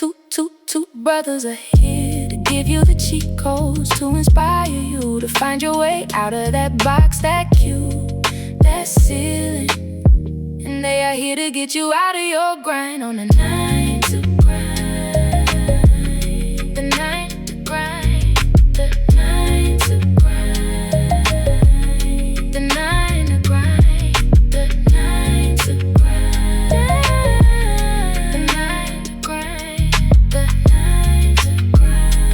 Two brothers are here to give you the cheat codes to inspire you to find your way out of that box, that cube, that ceiling. And they are here to get you out of your grind on the 9 to grind. The 9 to grind. The 9 to grind. The 9 to grind. The 9 to grind. The 9 to grind. The 9 to grind.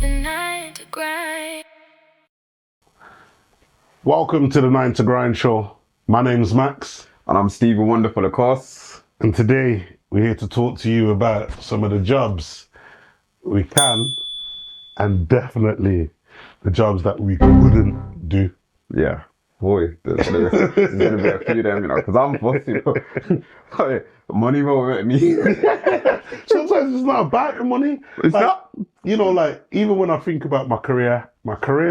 The 9 to grind. Welcome to the 9 to Grind show. My name's Max. And I'm Stephen Wonderful, of course. And today we're here to talk to you about some of the jobs we can and definitely the jobs that we couldn't do. Yeah. Boy, there's going to be a few of them, because I'm fussy. Money won't hurt me. Sometimes it's not about the money. It's not. Even when I think about my career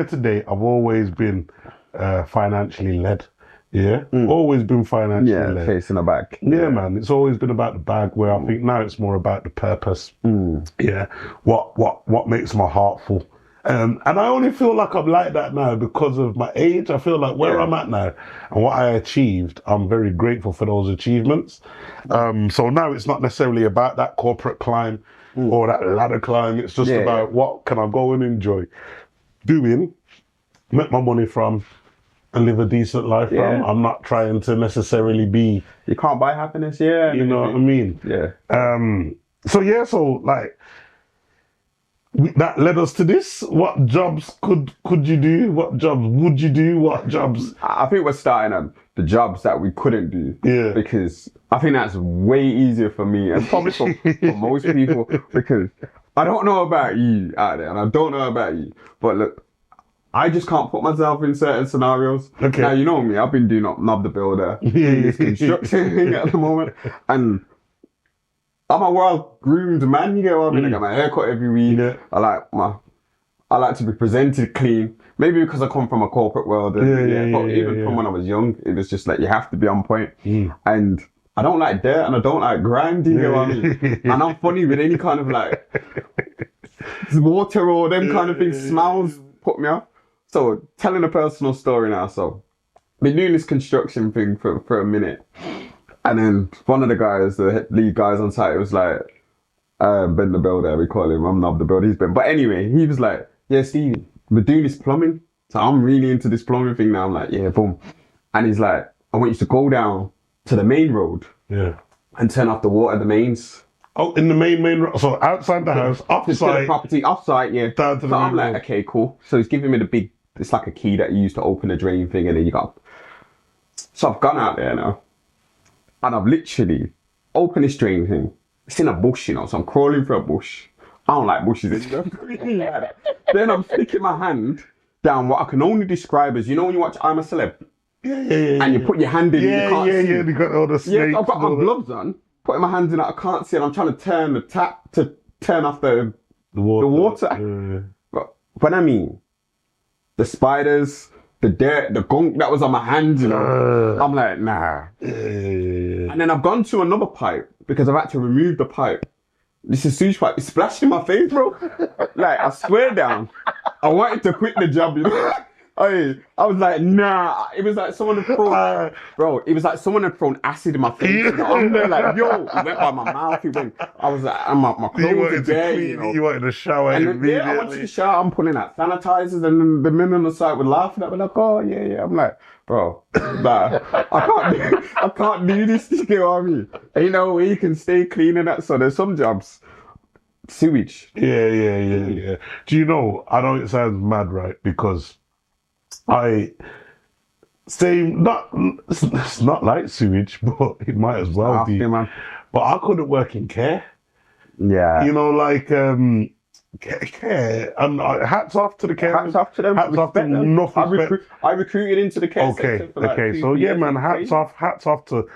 today, I've always been financially led. Yeah, always been financially led. Facing the back. Yeah, man, it's always been about the bag. Where I think now it's more about the purpose. Yeah, what makes my heart full. And I only feel like I'm like that now because of my age. I feel like where I'm at now and what I achieved, I'm very grateful for those achievements. So now it's not necessarily about that corporate climb or that ladder climb. It's just about what can I go and enjoy doing, make my money from, and live a decent life from. I'm not trying to necessarily be... You can't buy happiness, you know what I mean? Yeah. That led us to this. What jobs could you do? What jobs would you do? What jobs? I think we're starting at the jobs that we couldn't do. Yeah. Because I think that's way easier for me and probably for most people, because I don't know about you out there and I don't know about you, but look, I just can't put myself in certain scenarios. Okay. Now, you know me, I've been doing Knob the Builder, doing this construction thing at the moment, and I'm a well-groomed man, you get what I mean? I get my hair cut every week. Yeah. I like to be presented clean. Maybe because I come from a corporate world. But even from when I was young, it was just like, you have to be on point. And I don't like dirt and I don't like grime, you get what I mean? And I'm funny with any kind of like water or them kind of things, smells put me off. So telling a personal story now. So been doing this construction thing for a minute. And then one of the guys, the lead guys on site, was like, Ben the Builder, we call him. I'm not the builder, he's Ben. But anyway, he was like, yeah, Steve, we're doing this plumbing. So I'm really into this plumbing thing now. I'm like, yeah, boom. And he's like, I want you to go down to the main road and turn off the water, the mains. Oh, in the main road. So outside the house, offsite. To the property, offsite, yeah. Down to the main I'm like, road. okay, cool. So he's giving me the big, it's like a key that you use to open the drain thing, and then you got. So I've gone out there now. And I've literally opened this drain thing. It's in a bush, so I'm crawling through a bush. I don't like bushes. Then I'm sticking my hand down what I can only describe as, when you watch I'm a Celeb? Yeah. And you put your hand in, you can't see. Yeah, you got all the snakes. Yeah, I've got my gloves on, putting my hands in it, I can't see, and I'm trying to turn the tap to turn off the water. But when I mean, the spiders, the dirt, the gunk that was on my hands, I'm like, nah. And then I've gone to another pipe because I've had to remove the pipe. This is sewage pipe. It's splashed in my face, bro. Like, I swear down, I wanted to quit the job, I was like, nah. It was like someone had thrown, it was like someone had thrown acid in my face. I'm there like, yo, it went by my mouth. It went, I was like, my clothes are dirty, You wanted to shower and immediately. I went to the shower, I'm pulling out sanitizers, and then the men on the side were laughing at me like, oh, yeah. I'm like, bro, nah, I can't do this, you get what I mean? Ain't no way you can stay clean and that. So there's some jobs, sewage. Yeah. Do you know, I know it sounds mad, right? Because it's not like sewage, but it might as well be. Man. But I couldn't work in care. Yeah. Care. And hats off to the care. Hats off to them. Hats off to them. I recruited into the care sector for like 2 So years. man, hats off to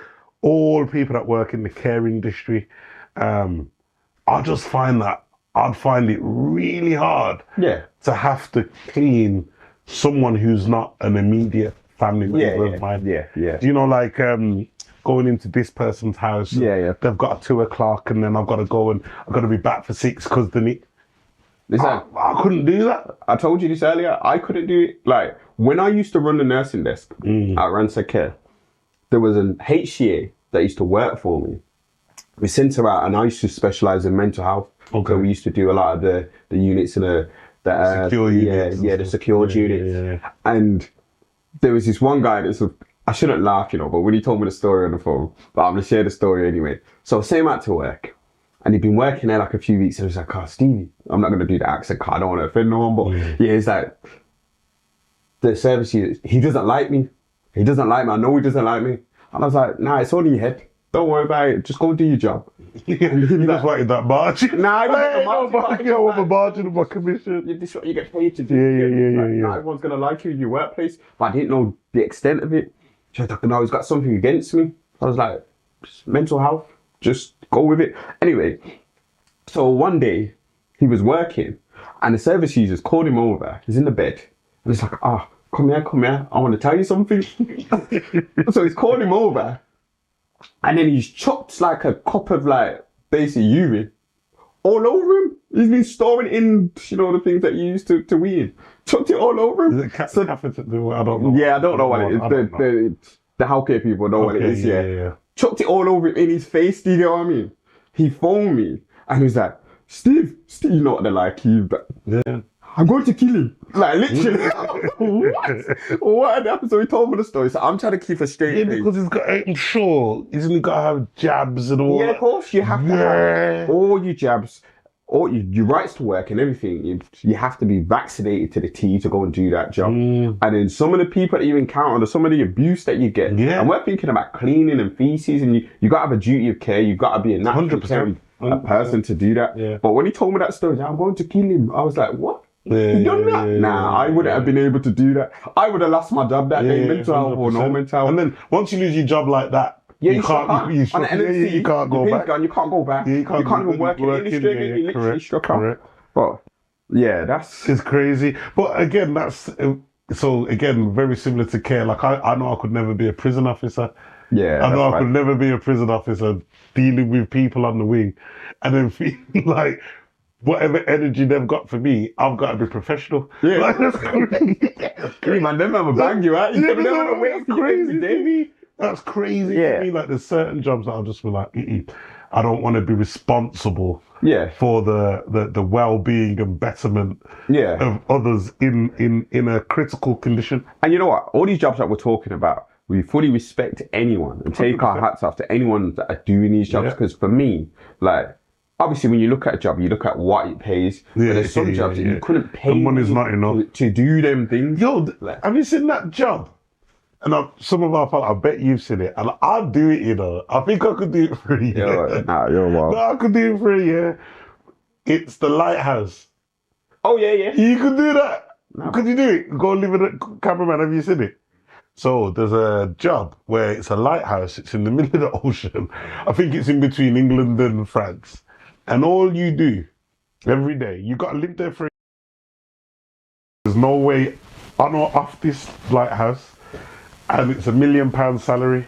all people that work in the care industry. I just find that I'd find it really hard to have to clean someone who's not an immediate family member of mine. Yeah. Do you know, like, going into this person's house. Yeah. They've got a 2:00 and then I've got to go and I've got to be back for 6 because they need. I couldn't do that. I told you this earlier. I couldn't do it. Like, when I used to run the nursing desk at Ransa Care, there was an HCA that used to work for me. We sent her out, and I used to specialise in mental health. Okay. So we used to do a lot of the units in the secure units. Yeah, the secured units. Yeah. And there was this one guy I shouldn't laugh, you know, but when he told me the story on the phone, but I'm going to share the story anyway. So I sent him out to work, and he'd been working there like a few weeks, and I was like, oh, Stevie, I'm not going to do the accent, I don't want to offend no one, but yeah, it's like, the service user, he doesn't like me. He doesn't like me. I know he doesn't like me. And I was like, nah, it's all in your head. Don't worry about it. Just go do your job. You just wanted that margin. Nah, I don't want the margin of my commission. This is what you get paid to do. Yeah. Not everyone's going to like you in your workplace. But I didn't know the extent of it. She was like, no, he's got something against me. I was like, mental health. Just go with it. Anyway, so one day he was working and the service users called him over. He's in the bed. And he's like, come here. I want to tell you something. So he's called him over. And then he's chucked like a cup of like basic urine all over him. He's been storing in, you know, the things that you use to wee in. Chucked it all over him. Is it catheter? I don't know. Yeah, I don't know what it is. The healthcare people know what it is. Yeah. Chucked it all over him in his face. Do you get what I mean? He phoned me and he was like, Steve, you know what they're like. Yeah. I'm going to kill him. Like, literally. What happened? So he told me the story. So I'm trying to keep a straight face. Because I'm sure, isn't he got to have jabs and all that? Yeah, of course. You have to have all your jabs, all your rights to work and everything. You have to be vaccinated to the T to go and do that job. And then some of the people that you encounter, or some of the abuse that you get. Yeah. And we're thinking about cleaning and feces, and you got to have a duty of care. You got to be a natural 100%. a person to do that. Yeah. But when he told me that story, I'm going to kill him. I was like, what? You done that? Nah, I wouldn't have been able to do that. I would have lost my job that day, mental health or no mental health. And then once you lose your job like that, you can't. You can't go back. You can't go back. You can't even work in the industry. You literally struck out. But yeah, it's crazy. But again, very similar to care. Like I know I could never be a prison officer. Yeah, I know I could never be a prison officer dealing with people on the wing, and then feeling like, whatever energy they've got for me, I've got to be professional. Yeah. Like, that's crazy. Man, them have a bang you out. You never want to wait crazy to me. That's crazy to me. Like, there's certain jobs that I'll just be like, I don't want to be responsible for the well-being and betterment of others in a critical condition. And you know what? All these jobs that we're talking about, we fully respect anyone and take 100%. Our hats off to anyone that are doing these jobs. Because for me, like, obviously, when you look at a job, you look at what it pays. But there's some jobs that you couldn't pay. The money's not enough to do them things. Yo, have you seen that job? And some of our I bet you've seen it. And I'll do it, you know. I think I could do it for a year. You're wild. No, I could do it for a year. It's the lighthouse. Oh, yeah. You could do that. No. Could you do it? Go live in a cameraman. Have you seen it? So there's a job where it's a lighthouse. It's in the middle of the ocean. I think it's in between England and France. And all you do every day, you got to live there for. There's no way on or off this lighthouse, and it's £1 million salary,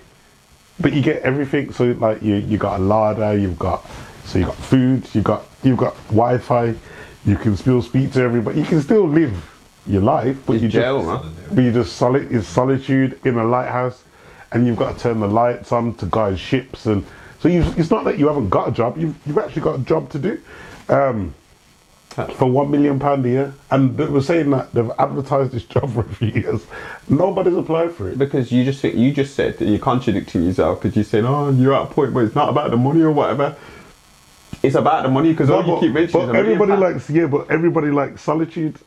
but you get everything. So like you got a larder, you got food, you got Wi-Fi, you can still speak to everybody, you can still live your life, but it's solitude in a lighthouse, and you've got to turn the lights on to guide ships and. So it's not that you haven't got a job, you've actually got a job to do for £1 million a year. And they were saying that they've advertised this job for a few years. Nobody's applied for it. Because you just said that you're contradicting yourself because you're saying, you're at a point where it's not about the money or whatever. It's about the money because all you keep mentioning is but everybody likes solitude.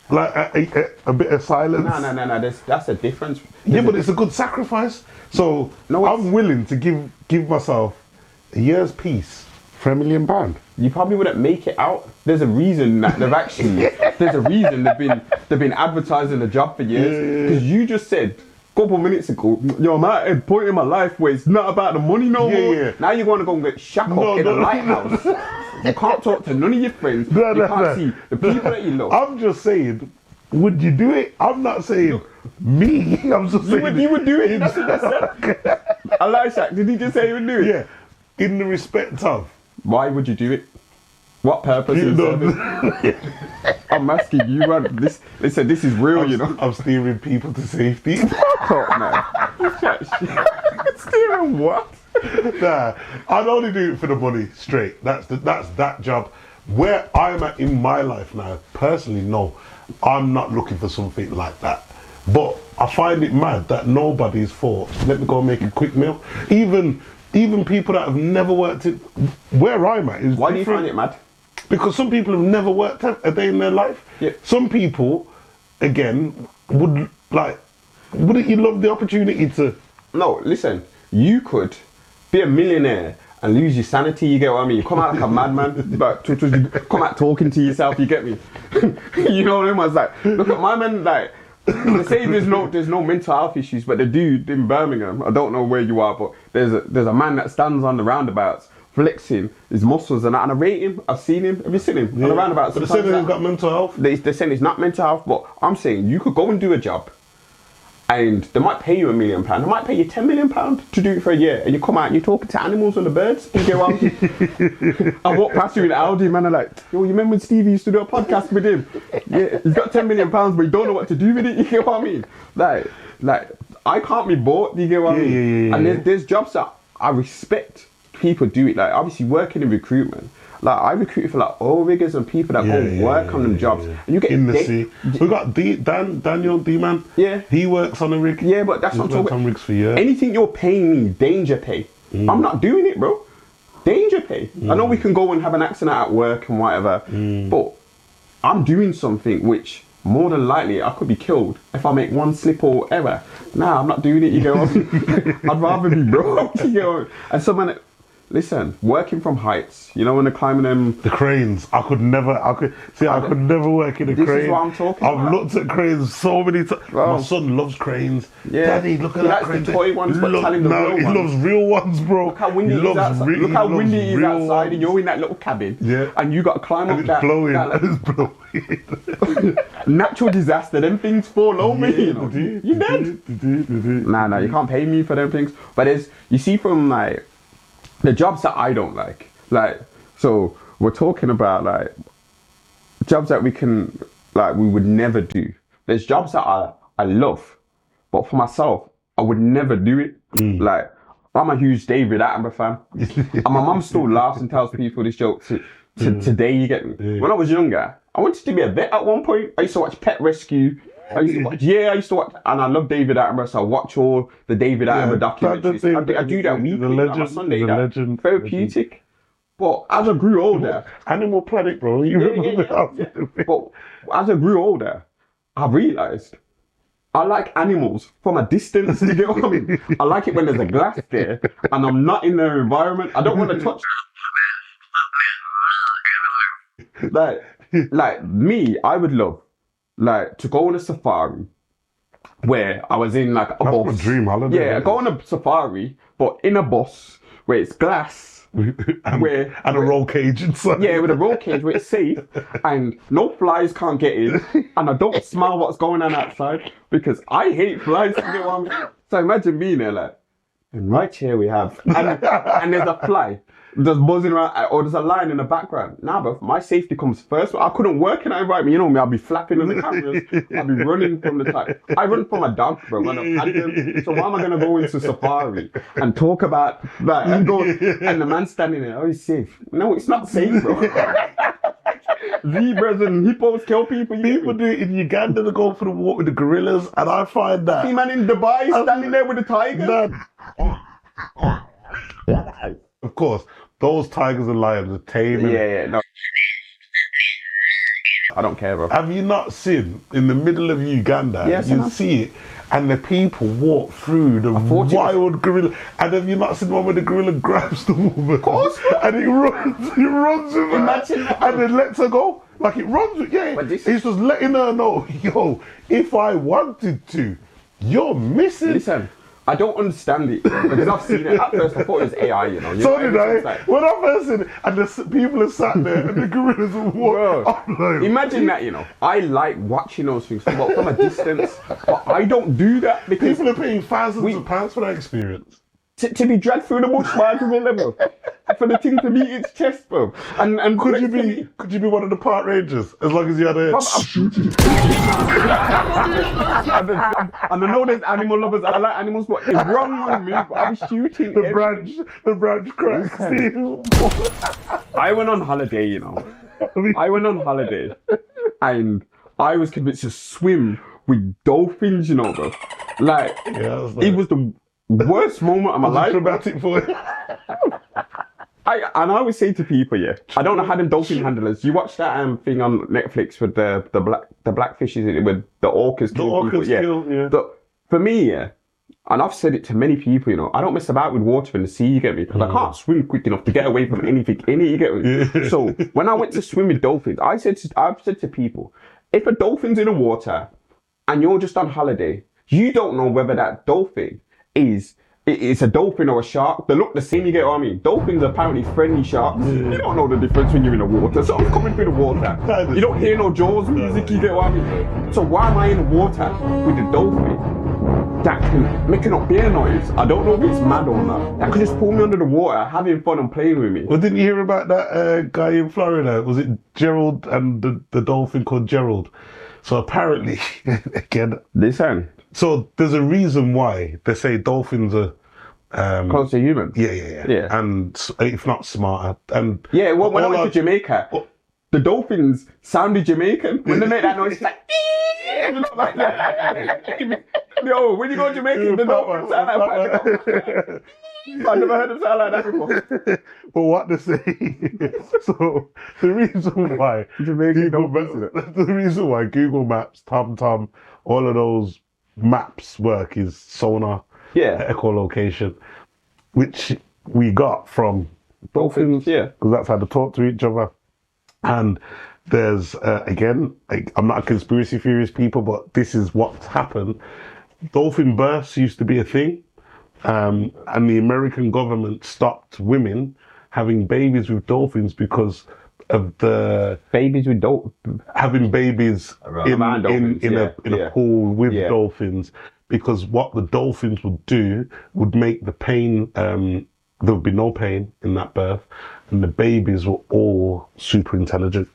Like a bit of silence. No. That's a difference. But it's a good sacrifice. So I'm willing to give myself a year's peace for £1 million. You probably wouldn't make it out. There's a reason that they've been advertising the job for years. Because you just said a couple of minutes ago, I'm at a point in my life where it's not about the money no more. Yeah. Now you're going to go and get shackled in a lighthouse. You can't talk to none of your friends. You can't see the people that you love. I'm just saying, would you do it? I'm not saying me. I'm just saying you would do it. That's what I said. Elisha, did he just say he would do it? Yeah, in the respect of. Why would you do it? What purpose is it? I'm asking you, man. Listen, this is real, you know. I'm steering people to safety. Fuck up, man. Steering what? Nah, I'd only do it for the money, straight. That's that job. Where I'm at in my life now, personally, no, I'm not looking for something like that. But I find it mad that nobody's thought, let me go and make a quick meal. Even people that have never worked in where I'm at is Why do you different. find it mad? Because some people have never worked a day in their life. Yeah. Some people, again, wouldn't you love the opportunity to? No, listen, you could be a millionaire and lose your sanity, you get what I mean? You come out like a madman, but you come out talking to yourself, you get me? You know what I mean? I was like, look at my man, like, they say there's no mental health issues, but the dude in Birmingham, I don't know where you are, but there's a man that stands on the roundabouts flexing his muscles and I rate him. I've seen him. Have you seen him? On the roundabouts. But they're saying he's got mental health. They're saying it's not mental health, but I'm saying you could go and do a job and they might pay you £1 million. They might pay you £10 million to do it for a year, and you come out and you're talking to animals and the birds. You get what I mean? I walk past you in Audi, man. I'm like, yo, you remember when Stevie used to do a podcast with him? Yeah, he's got £10 million, but you don't know what to do with it. You get what I mean? Like I can't be bought. You get what I mean? Yeah. And there's jobs that I respect. People do it. Like obviously working in recruitment. Like I recruited for like oil riggers and people that go work on them jobs. And you get in the sea. We got Daniel D-Man. Yeah. He works on a rig. Yeah, but that's not on rigs for years. Anything you're paying me, danger pay. I'm not doing it, bro. Danger pay. I know we can go and have an accident at work and whatever, but I'm doing something which more than likely I could be killed if I make one slip or error. Nah, I'm not doing it, you know. I'd rather be broke, you know. And someone, listen, working from heights, you know, when they're climbing them. The cranes, I could never work in a crane. This is what I'm talking about. I've looked at cranes so many times. Bro. My son loves cranes. Yeah. Daddy, look at that crane. He likes the toy ones, but tell him the real he ones. loves real ones, bro. Look how windy it is outside. Look how windy it is outside, and you're in that little cabin. Yeah. And you got to climb up And that. it's blowing. It's blowing. Natural disaster, them things fall over, you know. You dead. Nah, you can't pay me for them things. But you see from like the jobs that I don't like, so we're talking about like jobs that we would never do. There's jobs that I love, but for myself, I would never do it. Like, I'm a huge David Attenborough fan. And my mum still laughs and tells people this joke today, you get me? When I was younger, I wanted to be a vet at one point. I used to watch Pet Rescue. I used to watch, and I love David Attenborough, so I watch all the David Attenborough documentaries. I do that weekly, like on Sunday. Legend. Therapeutic. But as I grew older... Animal Planet, bro. You remember that? But as I grew older, I realised I like animals from a distance. You get what I mean? I like it when there's a glass there and I'm not in their environment. I don't want to touch. Like me, I would love to go on a safari where I was in like a bus. That's my dream holiday. Yeah, go on a safari, but in a bus where it's glass. and a roll cage inside. Yeah, with a roll cage where it's safe and no flies can't get in and I don't smell what's going on outside because I hate flies. You get what I mean? So imagine being there like, and right here we have, and there's a fly just buzzing around, or there's a lion in the background. Nah, but my safety comes first. I couldn't work in that environment. You know me, I'll be flapping on the cameras. I'll be running from the type. I run from a dog, bro, when I've had them. So why am I going to go into safari and talk about that and the man standing there, oh, he's safe. No, it's not safe, bro. Zebras and hippos kill people. People do it in Uganda to go for the walk with the gorillas, and I find that. See man in Dubai standing there with the tiger. Of course, those tigers and lions are tame. Yeah, no. I don't care, bro. Have you not seen in the middle of Uganda? Yes, you see it, and the people walk through the wild gorilla. And have you not seen one where the gorilla grabs the woman? Of course. And it runs with her. Imagine that. And then lets her go. Like it runs with, It's just letting her know, yo, if I wanted to, you're missing. Listen, I don't understand it because I've seen it. At first, I thought it was AI, you know. So did I. When I first seen it, and the people are sat there, and the gorillas are walking. Like, imagine that, you know. I like watching those things from a distance, but I don't do that because people are paying thousands of pounds for that experience. to be dragged through the bush by a gorilla, bro. For the thing to beat its chest, bro. And Could you be one of the park rangers as long as you had a? And I know there's animal lovers. I like animals, but it's wrong with me. But I was shooting The branch cracks. I went on holiday, you know. I went on holiday, and I was convinced to swim with dolphins, you know, bro. Like, it was the worst moment of my life. Traumatic for you. I always say to people, yeah, I don't know how them dolphin handlers. You watch that thing on Netflix with the black fishes with the orcas killing people. Yeah. But for me, yeah, and I've said it to many people, you know, I don't mess about with water in the sea, you get me? Because I can't swim quick enough to get away from anything in it, you get me? Yeah. So when I went to swim with dolphins, I've said to people, if a dolphin's in the water and you're just on holiday, you don't know whether that dolphin it's a dolphin or a shark. They look the same, you get what I mean? Dolphins are apparently friendly sharks. Yeah. You don't know the difference when you're in the water. So I'm coming through the water. You don't hear no Jaws music, you get what I mean? So why am I in the water with a dolphin that can make a beer noise? I don't know if it's mad or not. That could just pull me under the water, having fun and playing with me. Well, didn't you hear about that guy in Florida? Was it Gerald and the dolphin called Gerald? So apparently, again... Listen. So there's a reason why they say dolphins are close to humans. Yeah. And if not smarter. And yeah, when I went to Jamaica, the dolphins sounded Jamaican. When they make that noise, it's like yo, when you go to Jamaica, the dolphins sound like I've never heard them sound like that before. But what they say, so the reason why Google Maps, TomTom, all of those maps work is sonar, echolocation, which we got from dolphins, because that's how they talk to each other. And there's again, I'm not a conspiracy theorist, people, but this is what's happened. Dolphin births used to be a thing, and the American government stopped women having babies with dolphins because of the babies with having babies in a pool with dolphins, because what the dolphins would do would make the pain, there would be no pain in that birth, and the babies were all super intelligent.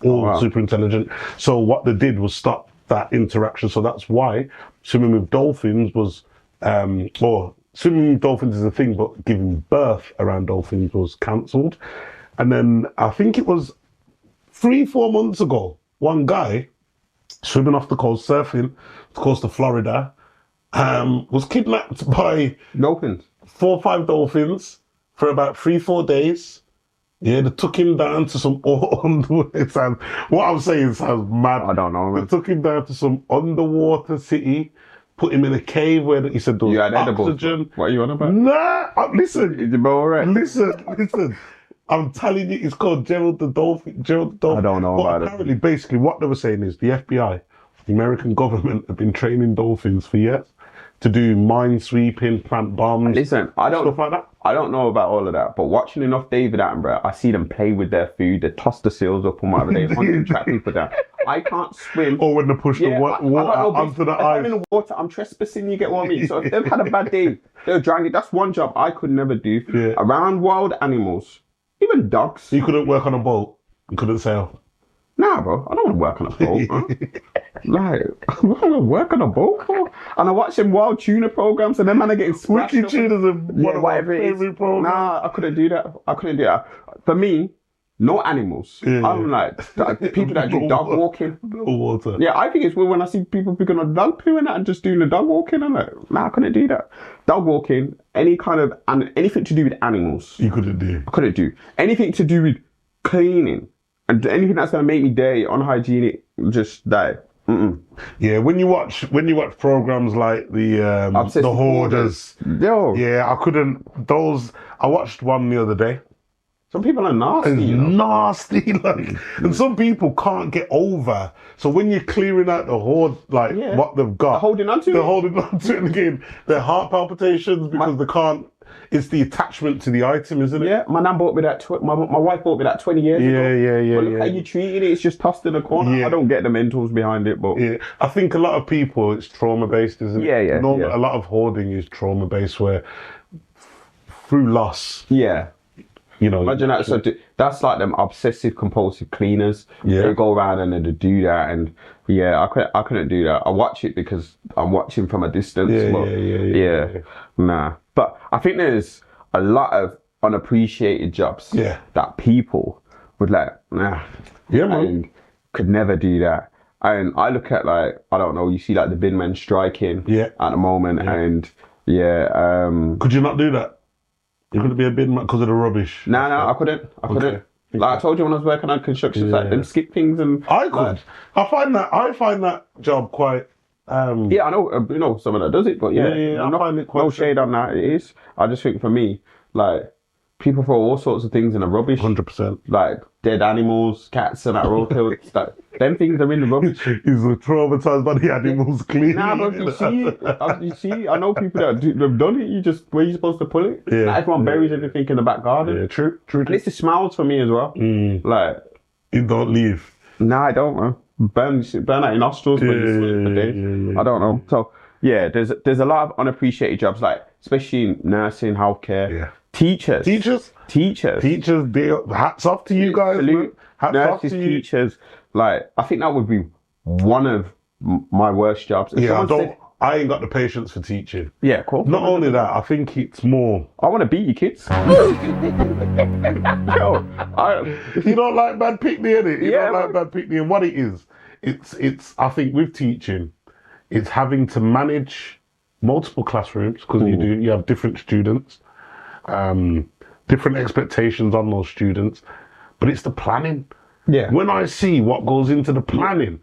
Super intelligent. So what they did was stop that interaction. So that's why swimming with dolphins was, or swimming with dolphins is a thing, but giving birth around dolphins was cancelled. And then I think it was 3-4 months ago, one guy swimming off the coast, surfing the coast of Florida, was kidnapped by dolphins. 4 or 5 dolphins for about 3-4 days. Yeah, they took him down to some what I'm saying sounds mad. I don't know, man. They took him down to some underwater city, put him in a cave where he said there was oxygen. What are you on about? Nah, listen. Is it all right? Listen. I'm telling you, it's called Gerald the Dolphin. I don't know about it. Apparently, basically, what they were saying is the FBI, the American government, have been training dolphins for years to do mine sweeping, plant bombs. Listen, stuff like that. I don't know about all of that, but watching enough David Attenborough, I see them play with their food. They toss the seals up and whatever. They hunt and track people down. I can't swim. Or when they push the water onto the ice. I'm in the water, I'm trespassing, you get what I mean? So if they've had a bad day, they're drowning. That's one job I could never do. Yeah. Around wild animals, even dogs. You couldn't work on a boat? You couldn't sail? Nah, bro, I don't want to work on a boat, man. Like, I don't want to work on a boat, bro. And I watch them wild tuna programs, and them man are getting smashed. Wicked tuna's one of my favorite programs. Nah, I couldn't do that. For me, no animals. I'm like, people that do dog walking. No water. Yeah, I think it's weird when I see people picking on dog poo and that and just doing the dog walking. I'm like, nah, I couldn't do that. Dog walking, anything to do with animals. You couldn't do. I couldn't do. Anything to do with cleaning. And anything that's gonna make me dirty, unhygienic, just die. Yeah, when you watch programs like the Hoarders, yeah, I couldn't. Those I watched one the other day. Some people are nasty. Nasty, like, and some people can't get over. So when you're clearing out the hoard, like what they've got, they're holding on to it, and again, their heart palpitations because they can't. It's the attachment to the item, isn't it? Yeah, my nan bought me that. My wife bought me that 20 years ago. Yeah. But look how you treating it. It's just tossed in the corner. I don't get the mentals behind it, but I think a lot of people, it's trauma based, isn't it? Yeah. A lot of hoarding is trauma based, where through loss. Yeah. You know, Imagine that. So that's like them obsessive compulsive cleaners. Yeah. They go around and they do that, and yeah, I couldn't do that. I watch it because I'm watching from a distance. Yeah. Nah. But I think there's a lot of unappreciated jobs. Yeah. That people would like, nah. Yeah, man. And could never do that. And I look at like, I don't know, you see like the bin men striking at the moment, and could you not do that? You couldn't be a bin man because of the rubbish. No, I couldn't. Okay. Like I told you when I was working on construction site, them skip things and I could. I find that job quite. Yeah, I know. You know someone that does it, but I find it quite. No shade on that. It is. I just think for me, like people throw all sorts of things in the rubbish. 100%. Like dead animals, cats, and that road hill. Like them things are in the rubbish. He's traumatized by the animals cleaning. Nah, but you see, I know people that have done it. You just where you supposed to pull it. Yeah. Not everyone buries everything in the back garden. Yeah, true. And it's the smells for me as well. Like you don't leave. Nah, I don't, man. Burn out your nostrils when you sleep for days. I don't know. So yeah, there's a lot of unappreciated jobs, like especially in nursing, healthcare. Yeah. Teachers. Hats off to you guys. Salute. Hats Nurses, off to you. teachers. Like I think that would be one of my worst jobs. If I ain't got the patience for teaching. Yeah, cool. Not only that, I think it's more. I want to beat you kids. Yo, You don't like bad pickney, innit? You Yeah, don't like bad pickney, and what it is, it's. I think with teaching, it's having to manage multiple classrooms because you have different students, different expectations on those students, but it's the planning. Yeah. When I see what goes into the planning,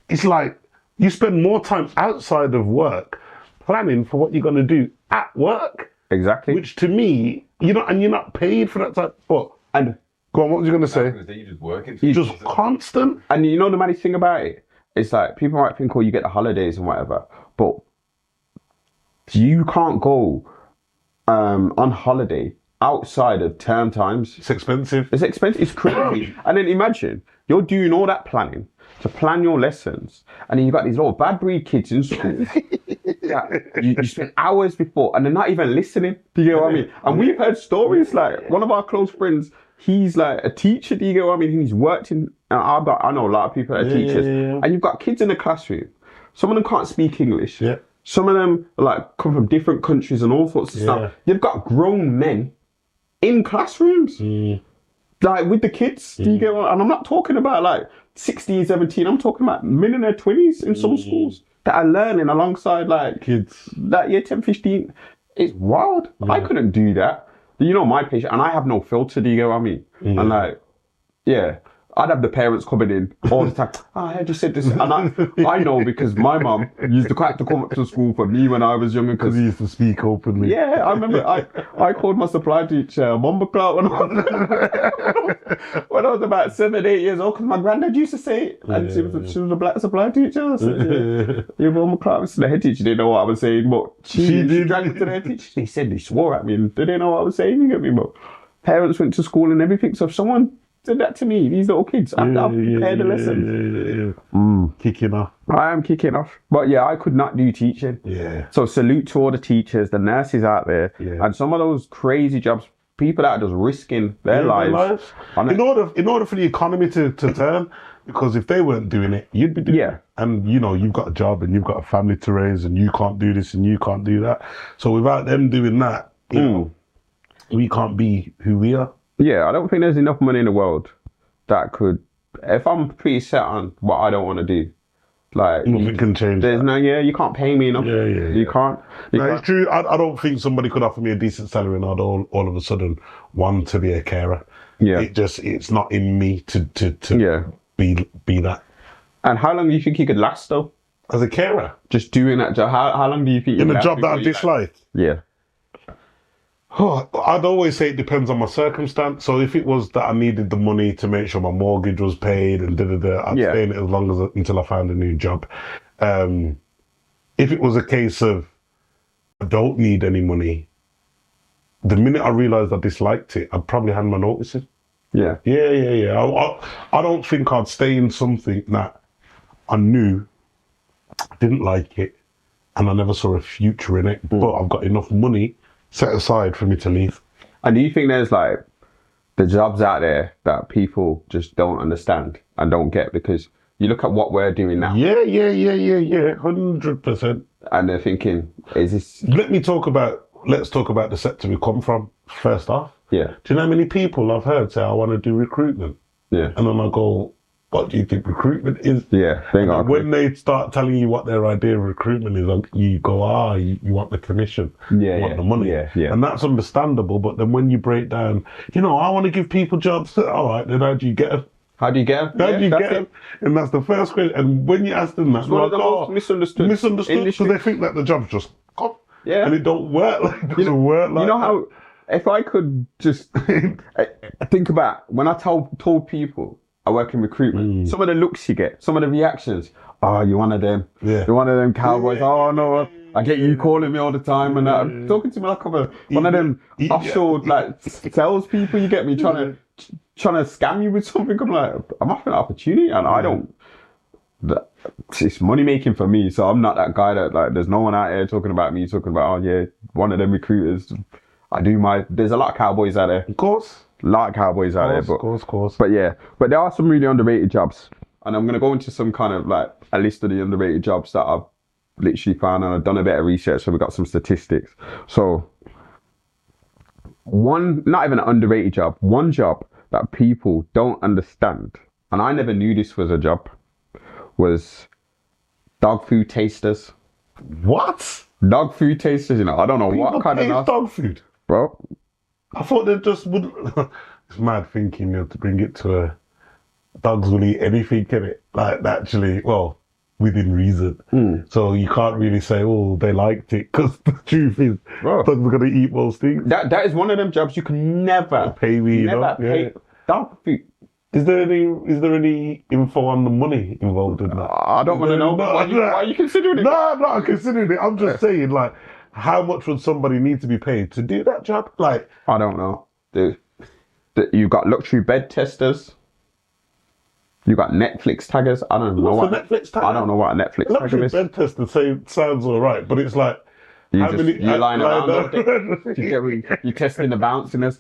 it's like you spend more time outside of work planning for what you're going to do at work. Exactly. Which to me, and you're not paid for that type. But And go on, what was you going to say? You're just working. Just constant. And you know the maddest thing about it? It's like people might think, oh, you get the holidays and whatever, but you can't go on holiday outside of term times. It's expensive. It's expensive. It's crazy. And then imagine you're doing all that planning to plan your lessons, and then you've got these little bad breed kids in school that you spend hours before, and they're not even listening. Do you get what I mean? And we've heard stories like one of our close friends. He's like a teacher. Do you get what I mean? He's worked in. I know a lot of people that are teachers, and you've got kids in the classroom. Some of them can't speak English. Yeah. Some of them come from different countries and all sorts of stuff. You've got grown men in classrooms, like with the kids. Do you get what? And I'm not talking about like 16, 17. I'm talking about men in their 20s in some schools that are learning alongside like Kids. that year 10, 15. It's wild. I couldn't do that. You know my patient, and I have no filter. Do you get what I mean? And like, I'd have the parents coming in all the time. Oh, I heard you said this. And I know because my mum used to have to come up to school for me when I was younger. Because he used to speak openly. Yeah, I remember I called my supply teacher Mumba Clout when I was about 7, 8 years old, because my granddad used to say it. And she was a black supply teacher. I said, yeah, Mumba Clout. The head teacher didn't know what I was saying, but she dragged me to the head teacher. They said they swore at me and they didn't know what I was saying. You get me, but parents went to school and everything. So if someone did that to me, these little kids, I've prepared the lessons. Kicking off. I am kicking off. But yeah, I could not do teaching. Yeah. So salute to all the teachers, the nurses out there, and some of those crazy jobs, people that are just risking their lives. In order for the economy to turn, because if they weren't doing it, you'd be doing it. And you've got a job and you've got a family to raise and you can't do this and you can't do that. So without them doing that, we can't be who we are. Yeah, I don't think there's enough money in the world that could, if I'm pretty set on what I don't want to do, like nothing can change. There's you can't pay me enough. You can't. It's true. I don't think somebody could offer me a decent salary and I'd all of a sudden want to be a carer. Yeah. It's not in me to be that. And how long do you think you could last though? As a carer? Just doing that job. How long do you think in a job that I dislike? Yeah. Oh, I'd always say it depends on my circumstance. So if it was that I needed the money to make sure my mortgage was paid and I'd stay in it until I found a new job. If it was a case of I don't need any money, the minute I realised I disliked it, I'd probably hand my notice in. Yeah. I don't think I'd stay in something that I knew I didn't like it and I never saw a future in it, but I've got enough money set aside for me to leave. And do you think there's like the jobs out there that people just don't understand and don't get? Because you look at what we're doing now. Yeah, 100%. And they're thinking, is this... Let's talk about the sector we come from, first off. Yeah. Do you know how many people I've heard say, I want to do recruitment? Yeah. And then I go, what do you think recruitment is? Yeah. When they start telling you what their idea of recruitment is, you go, you want the commission. Yeah, you want the money. Yeah. And that's understandable. But then when you break down, I want to give people jobs. All right, then how do you get them? How do you get them? How do you get them? And that's the first question. And when you ask them that, it's one of the most misunderstood. Because they think that the job's just come. Yeah. And it don't work work like you know how, if I could just think about when I told people I work in recruitment, some of the looks you get, some of the reactions, you're one of them. Yeah. You're one of them cowboys. Oh, no, I get you calling me all the time and talking to me like I'm one of them offshore like salespeople. You get me trying to scam you with something. I'm like, I'm offering an opportunity and I don't. It's money making for me, so I'm not that guy that like. There's no one out there talking about me, talking about one of them recruiters. There's a lot of cowboys out there. Of course. A lot of cowboys out there, Of course. But there are some really underrated jobs, and I'm gonna go into some kind of like a list of the underrated jobs that I've literally found, and I've done a bit of research, so we got some statistics. So not even an underrated job, one job that people don't understand, and I never knew this was a job, was dog food tasters. What? Dog food tasters, I don't know People what kind of dog food. Bro, I thought they just would. It's mad thinking to bring it to a dogs will eat anything, can it? Like actually, well, within reason. So you can't really say, they liked it, because the truth is, dogs are gonna eat most things. That is one of them jobs you can never pay me. Pay dog food. Is there any info on the money involved in that? I don't want to know. Why are you considering it? No, I'm not considering it. I'm just saying, like, how much would somebody need to be paid to do that job? Like, I don't know. You've got luxury bed testers. You got Netflix taggers. I don't know what Netflix tagger? I don't know what a Netflix tagger is. Luxury bed tester sounds all right, but it's like. You're lying around. You're testing the bounciness.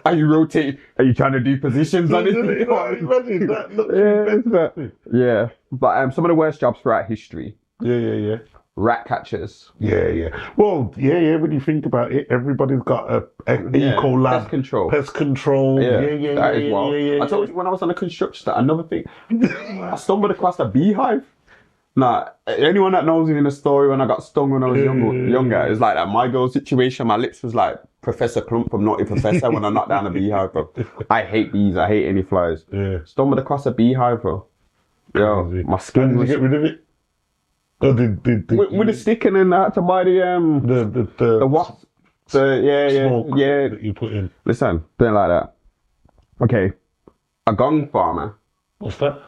Are you rotating? Are you trying to do positions on it? Yeah. But some of the worst jobs throughout history. Yeah. Rat catchers. Yeah. Well, when you think about it, everybody's got a eco lab. Pest control. Yeah. That is wild. I told you when I was on a construction site, another thing. I stumbled across a beehive. Nah, anyone that knows me in the story when I got stung when I was younger, it's like that My Girl situation. My lips was like Professor Clump from Naughty Professor when I knocked down a beehive, bro. I hate bees. I hate any flies. Yeah. Stumbled across a beehive, bro. Yo, my skin was... Did you get rid of it? Or did with the stick and then I had to buy the what? Smoke that you put in. Listen, don't like that. Okay, a gong farmer. What's that?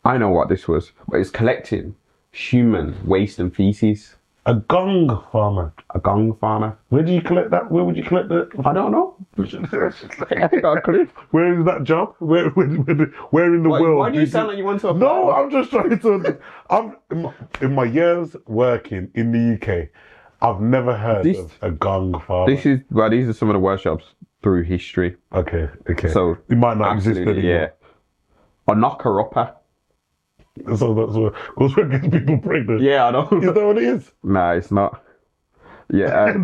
I know what this was, but it's collecting human waste and feces. A gong farmer. A gong farmer. Where do you collect that? Where would you collect that? I don't know. Where is that job? Where in the world? Why do you sound like you want to apply? No, I'm just trying to. In my years working in the UK, I've never heard of a gong farmer. These are some of the worst jobs through history. Okay. So it might not exist anymore. Yeah. A knocker-upper. So that's what gets people pregnant. Yeah, I know. Is that what it is? Nah, it's not. Yeah,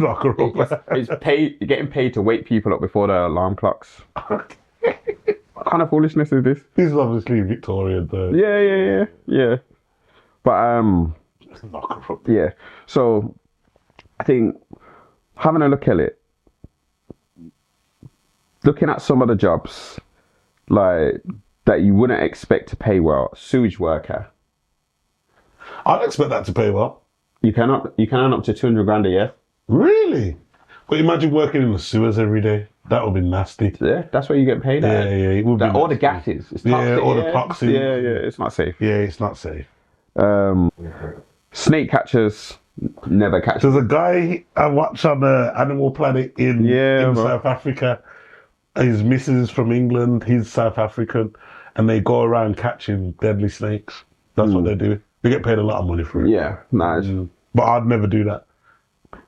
it's paid. You're getting paid to wake people up before their alarm clocks. What kind of foolishness is this? This is obviously Victorian. Yeah. But yeah. So I think having a look at it, looking at some of the jobs, like. That you wouldn't expect to pay well. Sewage worker. I'd expect that to pay well. You can earn up to 200 grand a year. Really? But imagine working in the sewers every day. That would be nasty. Yeah, that's what you get paid at. Yeah, it would be. All the gases. It's toxic, all the toxins. Yeah, it's not safe. Yeah, it's not safe. Snake catchers, never catch. There's a guy I watch on Animal Planet in South Africa. His missus is from England. He's South African. And they go around catching deadly snakes. That's what they do. They get paid a lot of money for it. Yeah, nice. But I'd never do that.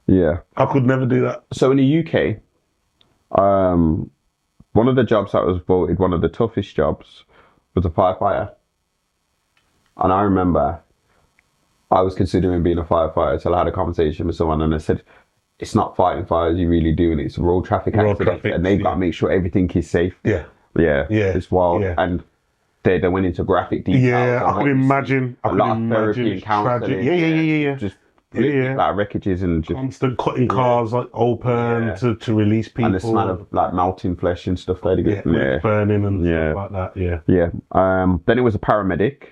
Yeah. I could never do that. So in the UK, one of the jobs that was voted one of the toughest jobs was a firefighter. And I remember I was considering being a firefighter till I had a conversation with someone and I said, it's not fighting fires you're really doing, it's road traffic accidents. And they've got to make sure everything is safe. Yeah. Yeah. It's wild. Yeah. And they went into graphic details. Yeah, I could imagine. A lot of therapy and counselling. Yeah. Just Yeah. like wreckages and just Constant cutting cars like open to release people. and the smell of like melting flesh and stuff like that. Yeah, burning and stuff like that. Yeah. Yeah. Then it was a paramedic,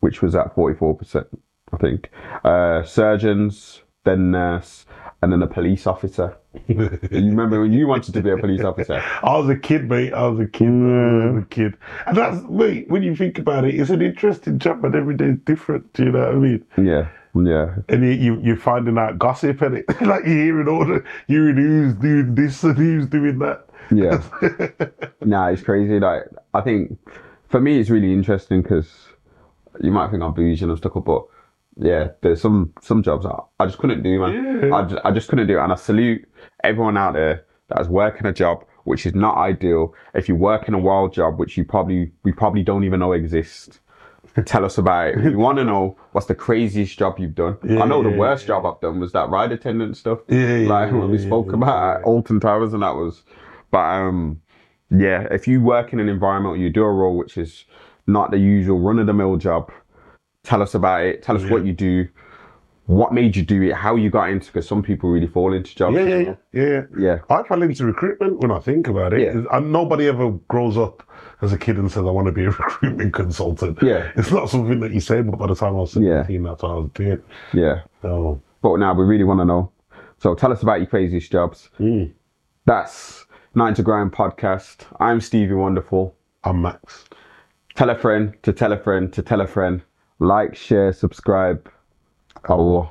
which was at 44%, I think. Surgeons, then nurse, and then a police officer. You remember when you wanted to be a police officer? I was a kid, mate. I was a kid. And that's, mate, when you think about it, it's an interesting job, but every day is different. Do you know what I mean? Yeah. And you're finding out gossip, and it like you're hearing who's doing this and who's doing that. Yeah. Nah, it's crazy. Like, I think for me, it's really interesting because you might think I'm bougie and I'm stuck up, but yeah, there's some jobs I just couldn't do, man. Yeah. I just couldn't do it. And I salute everyone out there that's working a job which is not ideal. If you work in a wild job, which we probably don't even know exists, tell us about it. We want to know what's the craziest job you've done. I know the worst job I've done was that ride attendant stuff. When we spoke about Alton Towers and that was, but if you work in an environment or you do a role which is not the usual run-of-the-mill job, tell us about it. Tell us what you do, what made you do it, how you got into, because some people really fall into jobs. Yeah. I fell into recruitment when I think about it. Yeah. And nobody ever grows up as a kid and says, I want to be a recruitment consultant. Yeah. It's not something that you say, but by the time I was 17, that's what I was doing. Yeah. So. But now we really want to know. So tell us about your craziest jobs. That's 9 to Grind podcast. I'm Stevie Wonderful. I'm Max. Tell a friend to tell a friend to tell a friend. Like, share, subscribe. Oh.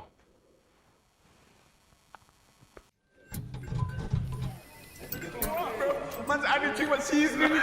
Man's adding too much seasoning.